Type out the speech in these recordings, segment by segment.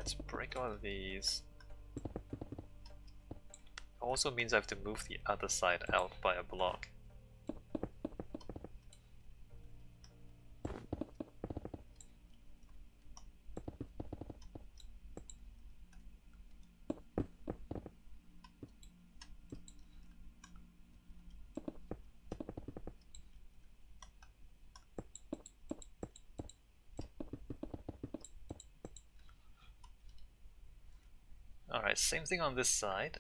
Let's break all of these. Also means I have to move the other side out by a block. Alright, same thing on this side.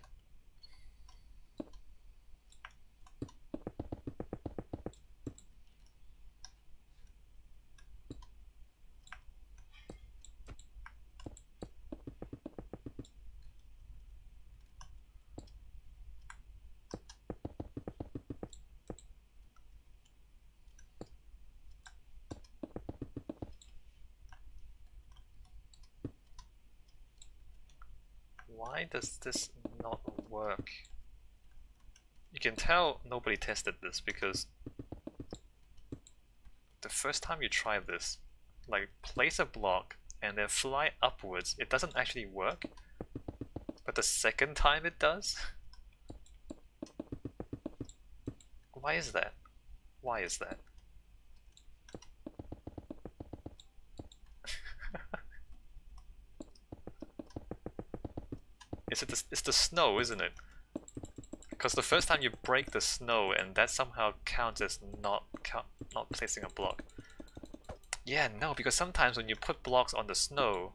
Why does this not work? You can tell nobody tested this because the first time you try this, like place a block and then fly upwards, it doesn't actually work. But the second time it does? Why is that? Why is that? It's the snow, isn't it? Because the first time you break the snow and that somehow counts as not placing a block. Yeah, no, because sometimes when you put blocks on the snow,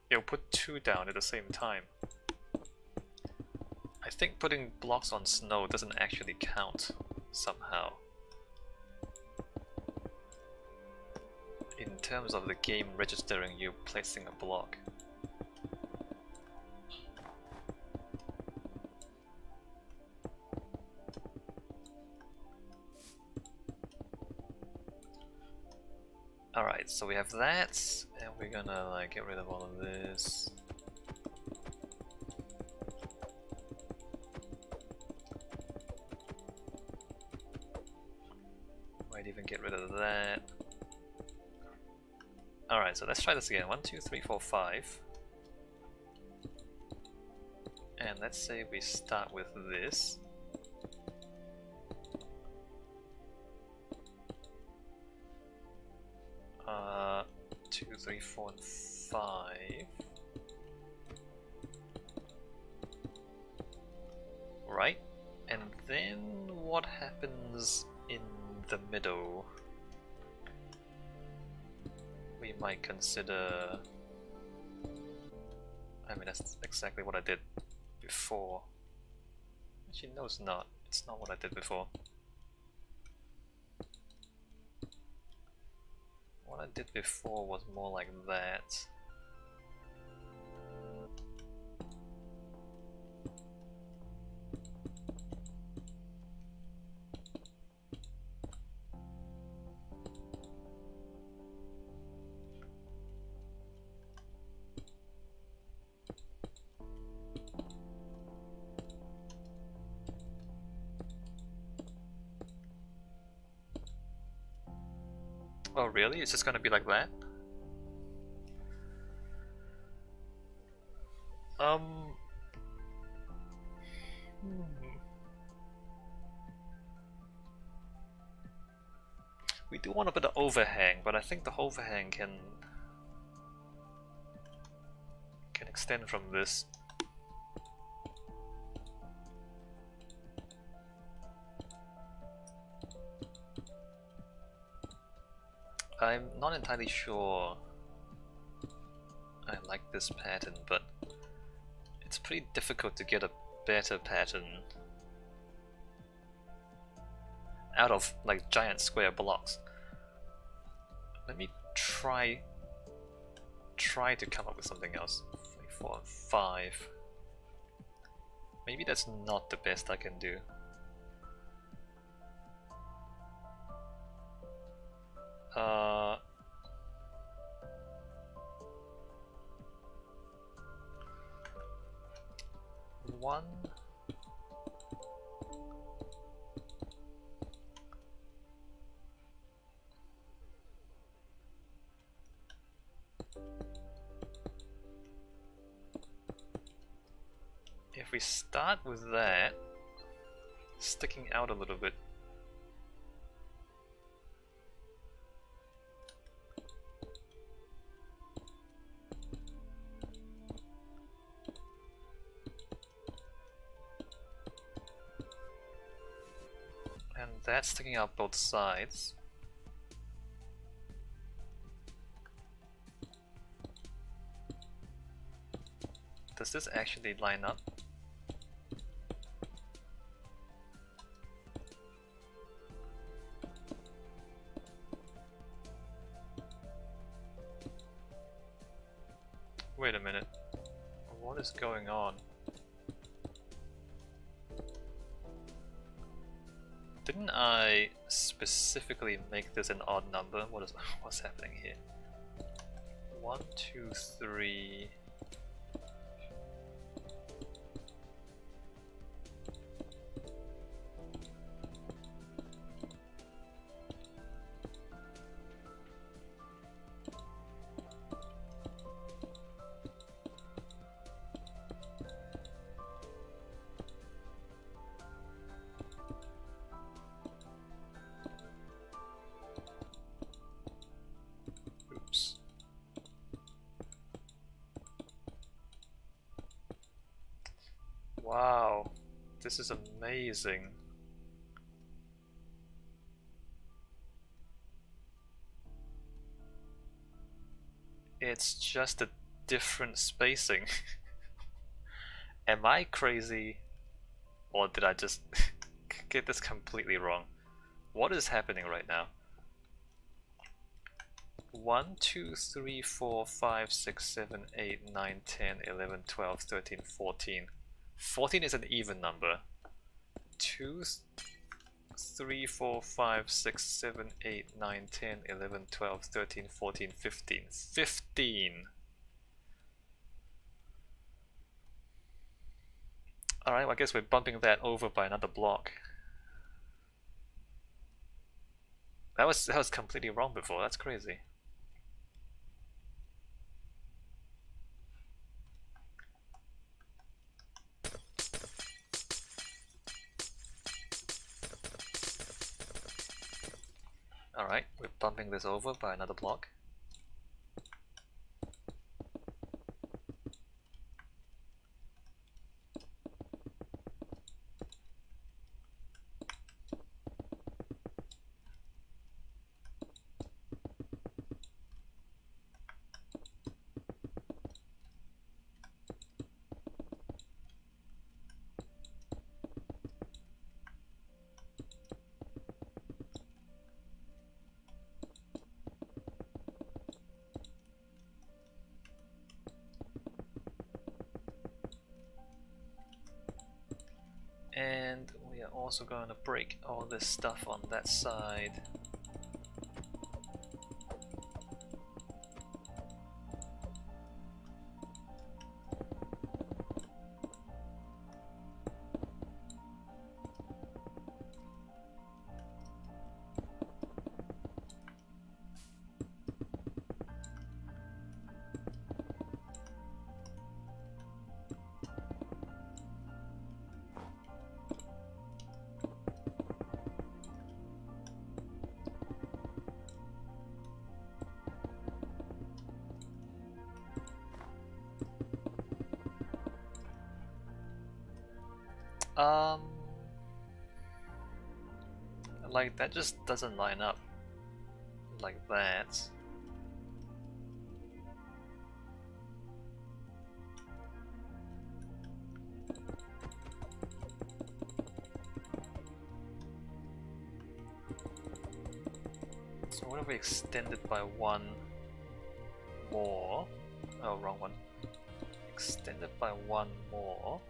it'll put two down at the same time. I think putting blocks on snow doesn't actually count somehow. In terms of the game registering you placing a block. Alright, so we have that, and we're gonna like get rid of all of this. Might even get rid of that. Alright, so let's try this again. 1, 2, 3, 4, 5. And let's say we start with this. Uh, 2, 3, 4, and 5. Right? And then what happens in the middle? We might consider... I mean, that's exactly what I did before. Actually, no, it's not. It's not what I did before. What I did before was more like that. Oh really? It's just gonna be like that? We do want a bit of overhang, but I think the overhang can extend from this. I'm not entirely sure I like this pattern, but it's pretty difficult to get a better pattern out of like giant square blocks. Let me try to come up with something else. 3, 4, 5. Maybe that's not the best I can do. One. we start with that sticking out a little bit, and that's sticking out both sides. Does this actually line up? Wait a minute. What is going on? Didn't I specifically make this an odd number? What's happening here? 1, 2, 3. Oops. Wow, this is amazing. It's just a different spacing. Am I crazy? Or did I just get this completely wrong? What is happening right now? 1, 2, 3, 4, 5, 6, 7, 8, 9, 10, 11, 12, 13, 14. 14 is an even number. 2, 3, 4, 5, 6, 7, 8, 9, 10, 11, 12, 13, 14, 15. 15! Alright, well, I guess we're bumping that over by another block. That was completely wrong before, that's crazy. Alright, we're bumping this over by another block. And we are also going to break all this stuff on that side. Like that just doesn't line up like that. So what if we extend it by one more? Oh, wrong one. Extend it by one more.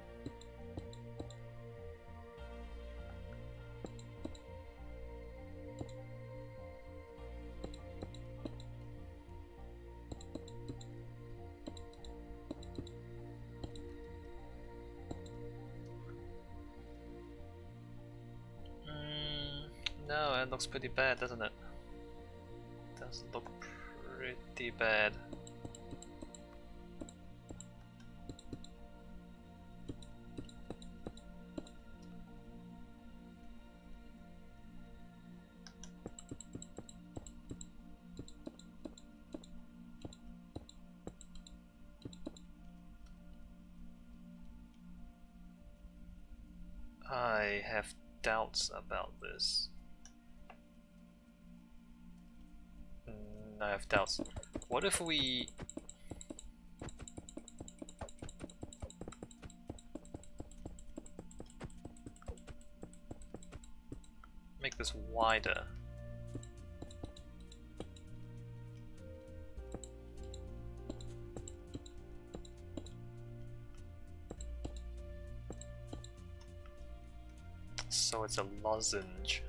No, it looks pretty bad, doesn't it? Does look pretty bad. doubts about this. I have doubts. What if we... make this wider? So it's a lozenge.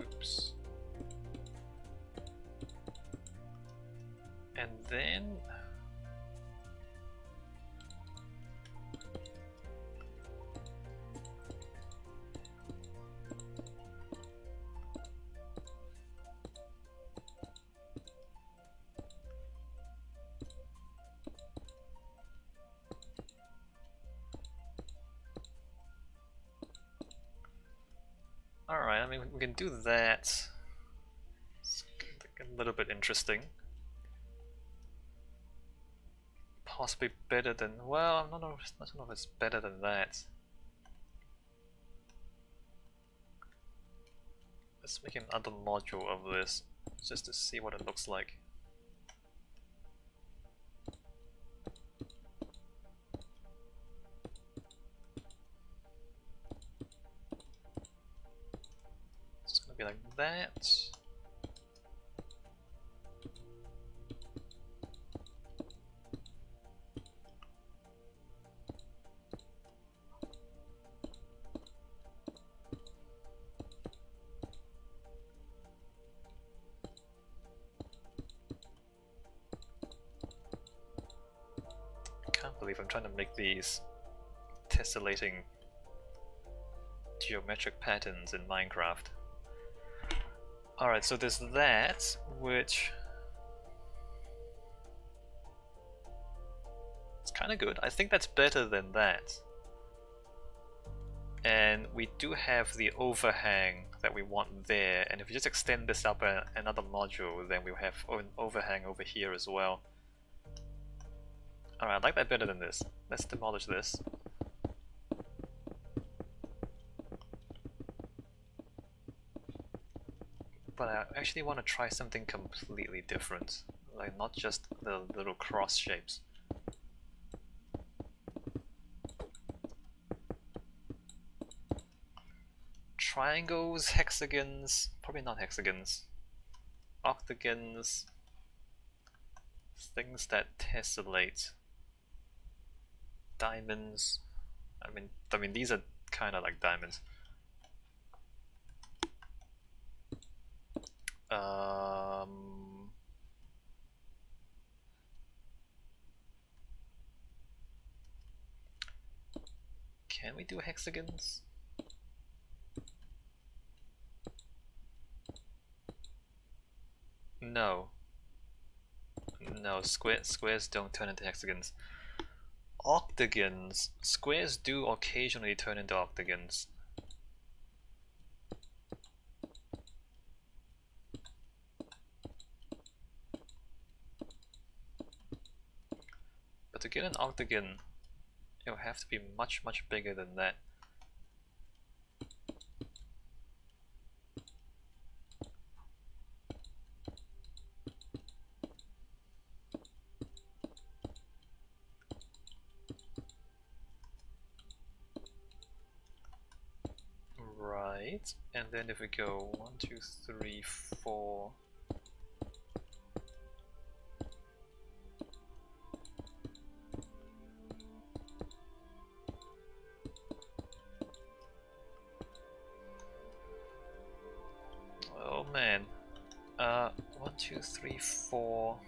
Oops. And then alright, I mean, we can do that. It's a little bit interesting. Possibly better than, well, I don't know if it's better than that. Let's make another module of this, just to see what it looks like. It's gonna be like that. Can't believe I'm trying to make these tessellating geometric patterns in Minecraft. Alright, so there's that, which it's kind of good. I think that's better than that. And we do have the overhang that we want there, and if we just extend this up another module, then we'll have an overhang over here as well. Alright, I like that better than this. Let's demolish this. But I actually want to try something completely different, like not just the little cross shapes. Triangles, hexagons, probably not hexagons, octagons, things that tessellate. Diamonds. I mean these are kind of like diamonds. Can we do hexagons? No. No, squares don't turn into hexagons. Octagons. Squares do occasionally turn into octagons. But to get an octagon, it'll have to be much bigger than that. Right, and then if we go 1, 2, 3, 4. Oh man. 1, 2, 3, 4.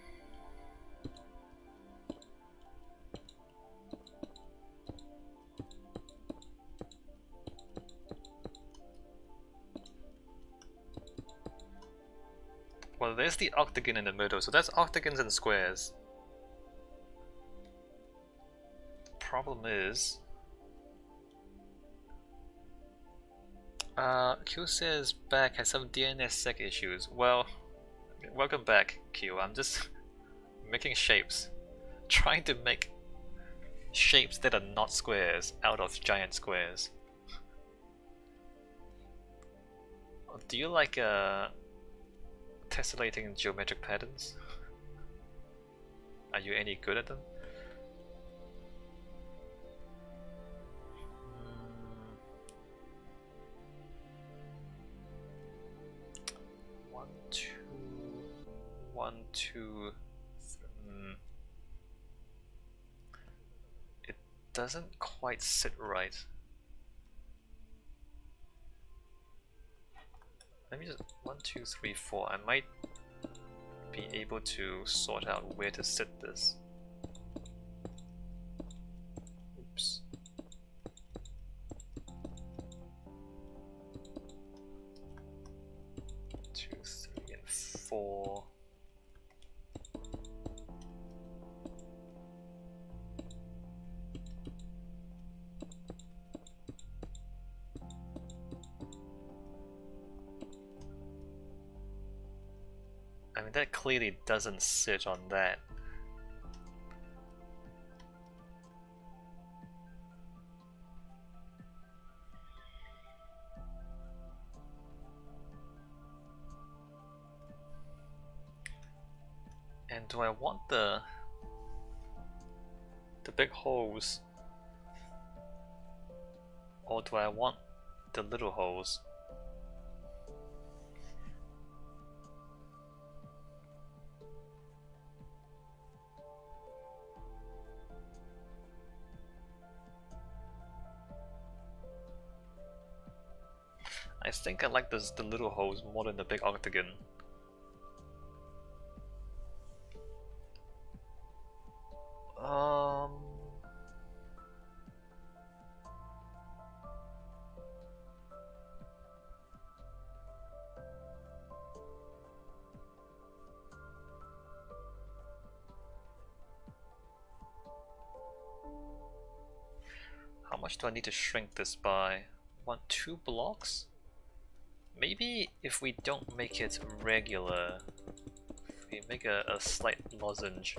Well, there's the octagon in the middle, so that's octagons and squares. Problem is, Q says back has some DNSSEC issues. Well, welcome back, Q. I'm just Making shapes. Trying to make shapes that are not squares out of giant squares. Do you like tessellating geometric patterns? Are you any good at them? One, two. It doesn't quite sit right. Let me just 1, 2, 3, 4. I might be able to sort out where to sit this. Oops. 2, 3, and 4. I mean, that clearly doesn't sit on that. And do I want the big holes, or do I want the little holes? I think I like the little holes more than the big octagon. How much do I need to shrink this by? 2 blocks? Maybe if we don't make it regular, if we make a slight lozenge.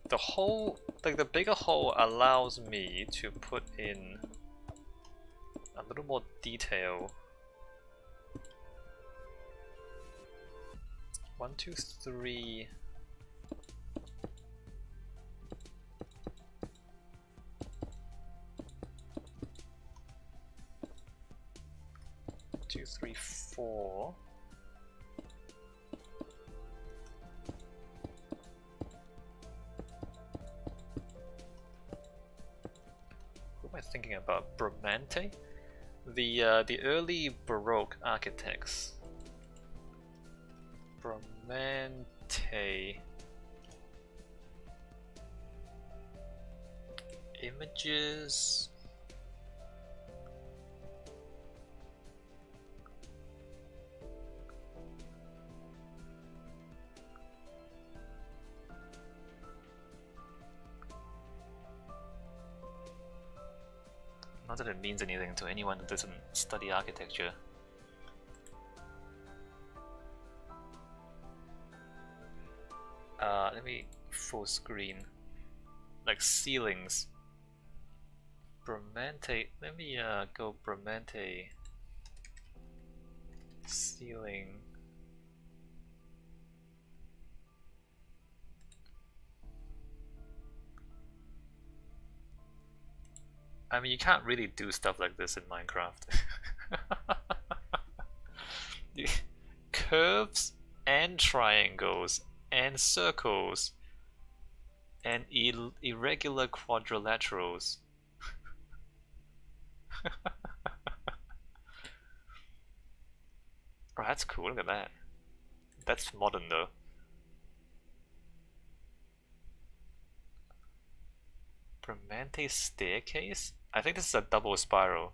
The hole, like the bigger hole allows me to put in a little more detail. 1, 2, 3. Two, three, 4. Who am I thinking about? Bramante? The early Baroque architects. Bramante. Images. Not that it means anything to anyone that doesn't study architecture. Let me full screen. Like ceilings. Bramante. Let me go Bramante ceiling. I mean, you can't really do stuff like this in Minecraft. Curves and triangles and circles and irregular quadrilaterals. Oh, that's cool, look at that. That's modern though. Bramante staircase? I think this is a double spiral.